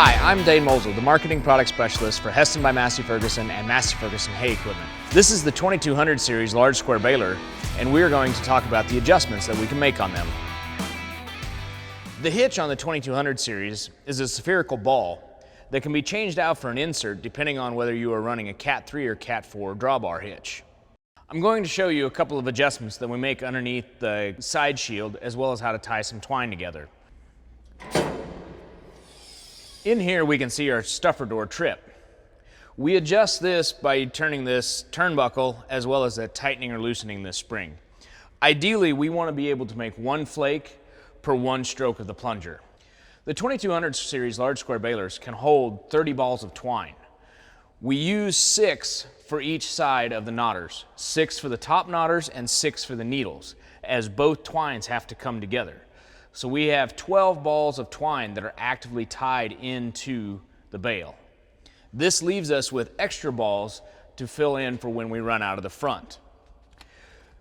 Hi, I'm Dane Mosel, the Marketing Product Specialist for Hesston by Massey Ferguson and Massey Ferguson hay equipment. This is the 2200 series large square baler, and we're going to talk about the adjustments that we can make on them. The hitch on the 2200 series is a spherical ball that can be changed out for an insert depending on whether you are running a Cat 3 or Cat 4 drawbar hitch. I'm going to show you a couple of adjustments that we make underneath the side shield, as well as how to tie some twine together. In here we can see our stuffer door trip. We adjust this by turning this turnbuckle as well as tightening or loosening this spring. Ideally, we want to be able to make one flake per one stroke of the plunger. The 2200 series large square balers can hold 30 balls of twine. We use 6 for each side of the knotters, 6 for the top knotters and 6 for the needles, as both twines have to come together. So we have 12 balls of twine that are actively tied into the bale. This leaves us with extra balls to fill in for when we run out of the front.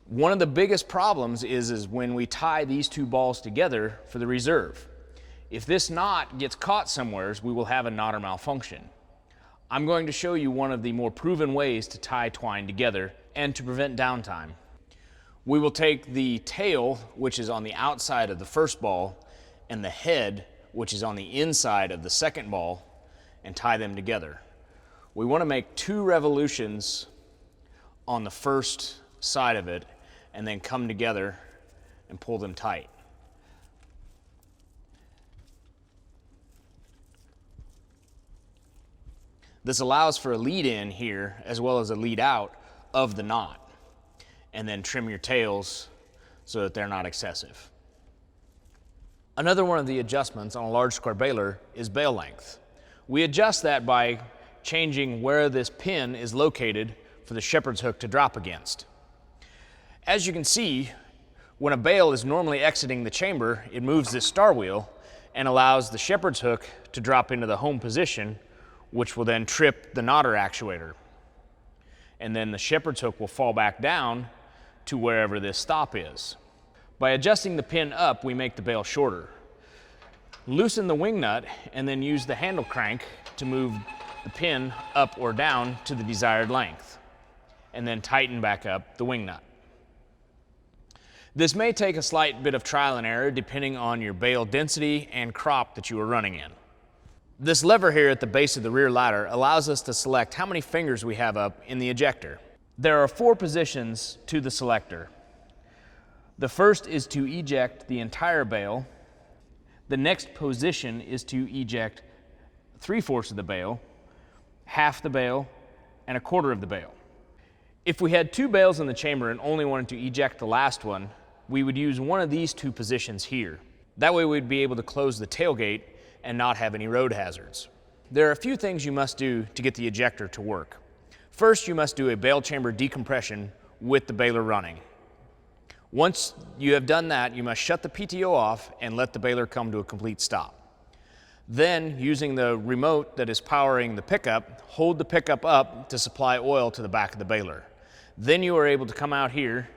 One of the biggest problems is when we tie these two balls together for the reserve. If this knot gets caught somewhere, we will have a knotter malfunction. I'm going to show you one of the more proven ways to tie twine together and to prevent downtime. We will take the tail, which is on the outside of the first ball, and the head, which is on the inside of the second ball, and tie them together. We want to make 2 revolutions on the first side of it, and then come together and pull them tight. This allows for a lead in here, as well as a lead out of the knot. And then trim your tails so that they're not excessive. Another one of the adjustments on a large square baler is bale length. We adjust that by changing where this pin is located for the shepherd's hook to drop against. As you can see, when a bale is normally exiting the chamber, it moves this star wheel and allows the shepherd's hook to drop into the home position, which will then trip the knotter actuator. And then the shepherd's hook will fall back down to wherever this stop is. By adjusting the pin up, we make the bale shorter. Loosen the wing nut and then use the handle crank to move the pin up or down to the desired length, and then tighten back up the wing nut. This may take a slight bit of trial and error depending on your bale density and crop that you are running in. This lever here at the base of the rear ladder allows us to select how many fingers we have up in the ejector. There are 4 positions to the selector. The first is to eject the entire bale. The next position is to eject 3/4 of the bale, half the bale, and 1/4 of the bale. If we had 2 bales in the chamber and only wanted to eject the last one, we would use one of these 2 positions here. That way we'd be able to close the tailgate and not have any road hazards. There are a few things you must do to get the ejector to work. First, you must do a bale chamber decompression with the baler running. Once you have done that, you must shut the PTO off and let the baler come to a complete stop. Then, using the remote that is powering the pickup, hold the pickup up to supply oil to the back of the baler. Then you are able to come out here,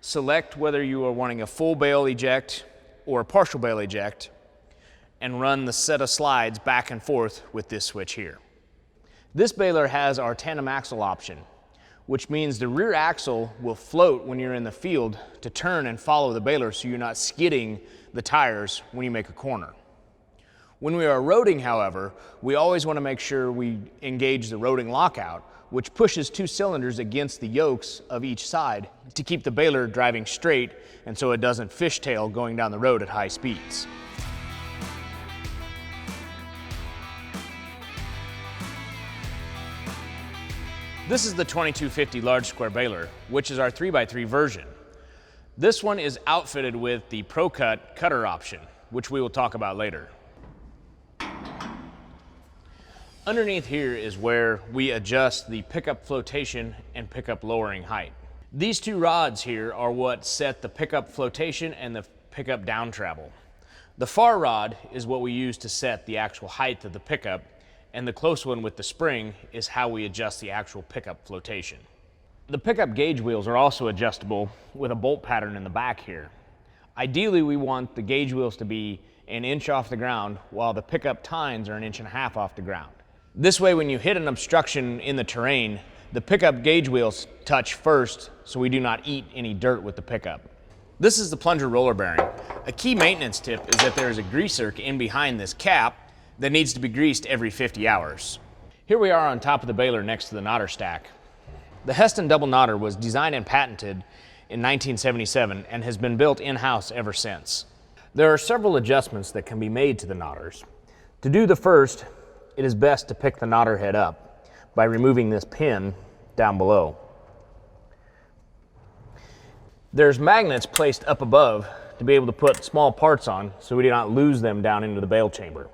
select whether you are wanting a full bale eject or a partial bale eject, and run the set of slides back and forth with this switch here. This baler has our tandem axle option, which means the rear axle will float when you're in the field to turn and follow the baler so you're not skidding the tires when you make a corner. When we are roading, however, we always want to make sure we engage the roading lockout, which pushes 2 cylinders against the yokes of each side to keep the baler driving straight and so it doesn't fishtail going down the road at high speeds. This is the 2250 large square baler, which is our 3x3 version. This one is outfitted with the Pro Cut cutter option, which we will talk about later. Underneath here is where we adjust the pickup flotation and pickup lowering height. These 2 rods here are what set the pickup flotation and the pickup down travel. The far rod is what we use to set the actual height of the pickup, and the close one with the spring is how we adjust the actual pickup flotation. The pickup gauge wheels are also adjustable with a bolt pattern in the back here. Ideally, we want the gauge wheels to be an inch off the ground, while the pickup tines are an inch and a half off the ground. This way, when you hit an obstruction in the terrain, the pickup gauge wheels touch first so we do not eat any dirt with the pickup. This is the plunger roller bearing. A key maintenance tip is that there is a greaser in behind this cap that needs to be greased every 50 hours. Here we are on top of the baler next to the knotter stack. The Hesston double knotter was designed and patented in 1977 and has been built in-house ever since. There are several adjustments that can be made to the knotters. To do the first, it is best to pick the knotter head up by removing this pin down below. There's magnets placed up above to be able to put small parts on so we do not lose them down into the bale chamber.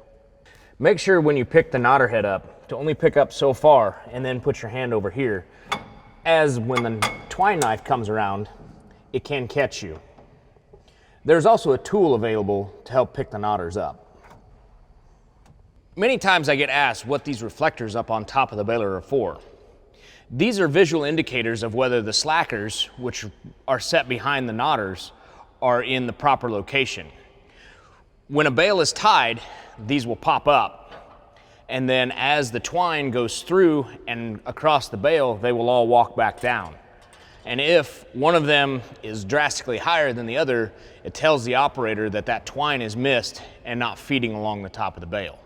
Make sure when you pick the knotter head up to only pick up so far and then put your hand over here, as when the twine knife comes around, it can catch you. There's also a tool available to help pick the knotters up. Many times I get asked what these reflectors up on top of the baler are for. These are visual indicators of whether the slackers, which are set behind the knotters, are in the proper location. When a bale is tied, these will pop up, and then as the twine goes through and across the bale, they will all walk back down. And if one of them is drastically higher than the other, it tells the operator that that twine is missed and not feeding along the top of the bale.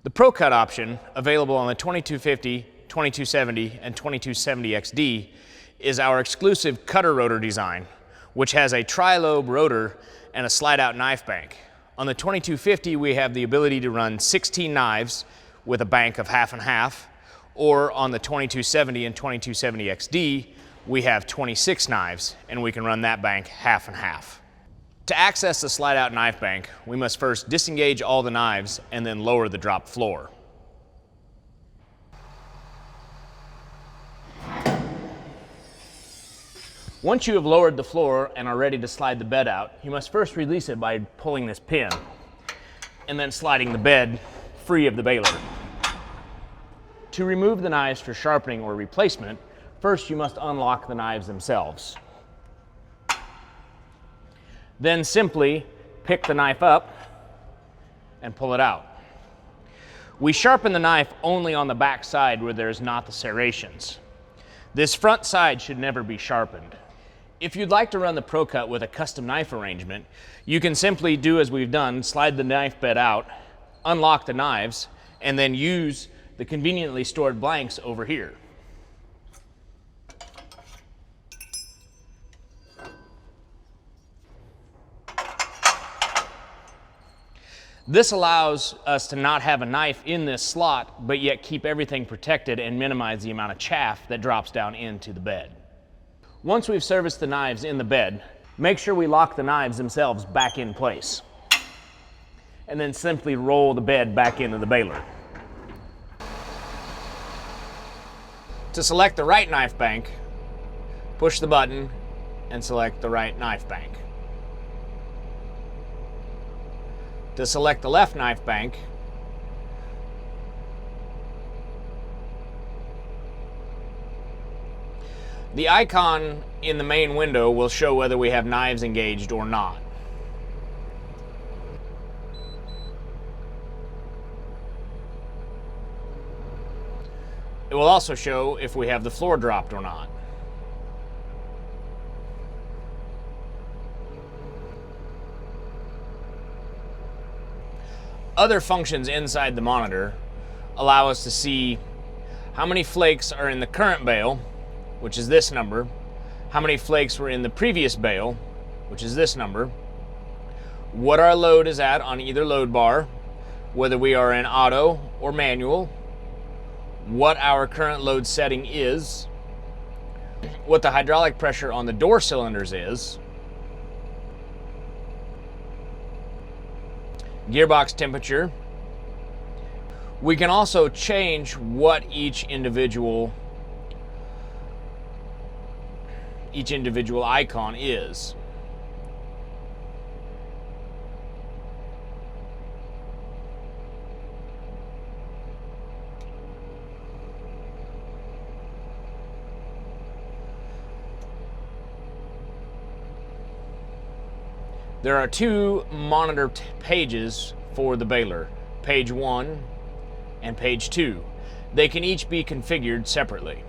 The Pro Cut option, available on the 2250, 2270, and 2270 XD, is our exclusive cutter rotor design, which has a tri-lobe rotor and a slide-out knife bank. On the 2250, we have the ability to run 16 knives with a bank of half and half, or on the 2270 and 2270 XD, we have 26 knives, and we can run that bank half and half. To access the slide-out knife bank, we must first disengage all the knives and then lower the drop floor. Once you have lowered the floor and are ready to slide the bed out, you must first release it by pulling this pin and then sliding the bed free of the baler. To remove the knives for sharpening or replacement, first you must unlock the knives themselves. Then simply pick the knife up and pull it out. We sharpen the knife only on the back side where there is not the serrations. This front side should never be sharpened. If you'd like to run the Pro Cut with a custom knife arrangement, you can simply do as we've done, slide the knife bed out, unlock the knives, and then use the conveniently stored blanks over here. This allows us to not have a knife in this slot, but yet keep everything protected and minimize the amount of chaff that drops down into the bed. Once we've serviced the knives in the bed, make sure we lock the knives themselves back in place. And then simply roll the bed back into the baler. To select the right knife bank, push the button and select the right knife bank. To select the left knife bank, the icon in the main window will show whether we have knives engaged or not. It will also show if we have the floor dropped or not. Other functions inside the monitor allow us to see how many flakes are in the current bale, which is this number, how many flakes were in the previous bale, which is this number, what our load is at on either load bar, whether we are in auto or manual, what our current load setting is, what the hydraulic pressure on the door cylinders is, gearbox temperature. We can also change what each individual icon is. There are two monitor pages for the baler, page 1 and page 2. They can each be configured separately.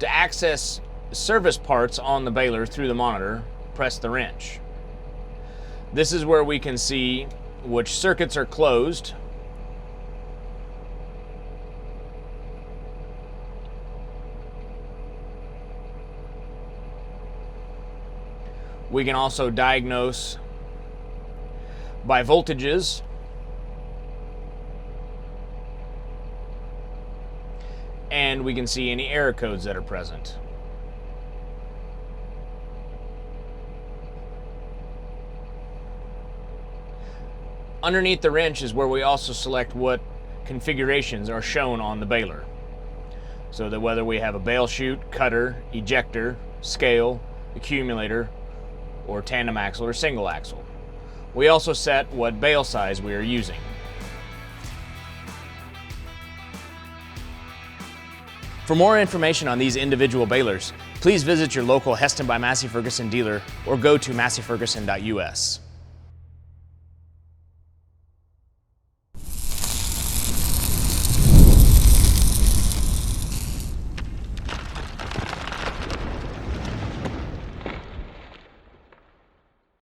To access service parts on the baler through the monitor, press the wrench. This is where we can see which circuits are closed, we can also diagnose by voltages, and we can see any error codes that are present. Underneath the wrench is where we also select what configurations are shown on the baler, so that whether we have a bale chute, cutter, ejector, scale, accumulator, or tandem axle or single axle. We also set what bale size we are using. For more information on these individual balers, please visit your local Hesston by Massey Ferguson dealer or go to masseyferguson.us.